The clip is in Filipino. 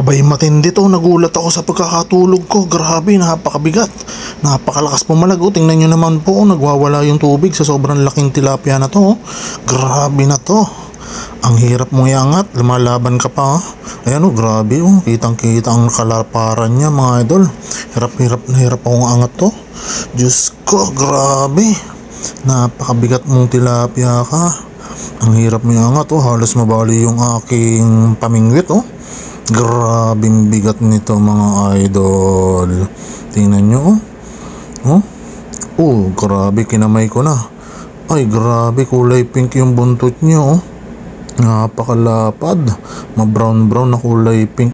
Abay matindi to, nagulat ako sa pagkakatulog ko. Grabe, napakabigat. Napakalakas pumalag. Tingnan nyo naman po, nagwawala yung tubig sa sobrang laking tilapia na to. Grabe na to. Ang hirap mong iangat, lumalaban ka pa. Ayan grabe kitang kita ang kalaparan niya mga idol. Hirap na hirap akong angat to. Diyos ko, grabe. Napakabigat mong tilapia ka. Ang hirap mo iangat halos mabali yung aking pamingwit Grabing bigat nito mga idol. Tingnan nyo grabe, kinamay ko na. Ay grabe, kulay pink yung buntot nyo Napakalapad, ma brown na kulay pink.